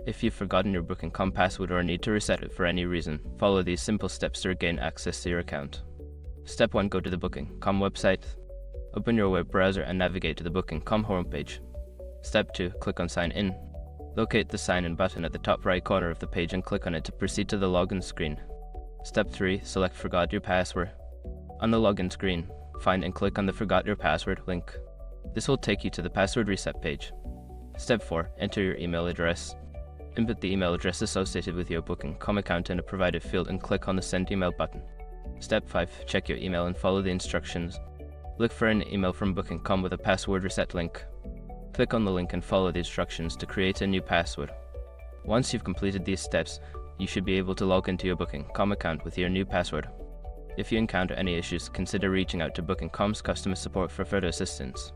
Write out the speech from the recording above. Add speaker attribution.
Speaker 1: If you've forgotten your Booking.com password or need to reset it for any reason, follow these simple steps to regain access to your account. Step 1. Go to the Booking.com website. Open your web browser and navigate to the Booking.com homepage. Step 2. Click on Sign In. Locate the Sign In button at the top right corner of the page and click on it to proceed to the login screen. Step 3. Select Forgot Your Password. On the login screen, find and click on the Forgot Your Password link. This will take you to the password reset page. Step 4. Enter your email address. Input the email address associated with your Booking.com account in a provided field and click on the Send Email button. Step 5. Check your email and follow the instructions. Look for an email from Booking.com with a password reset link. Click on the link and follow the instructions to create a new password. Once you've completed these steps, you should be able to log into your Booking.com account with your new password. If you encounter any issues, consider reaching out to Booking.com's customer support for further assistance.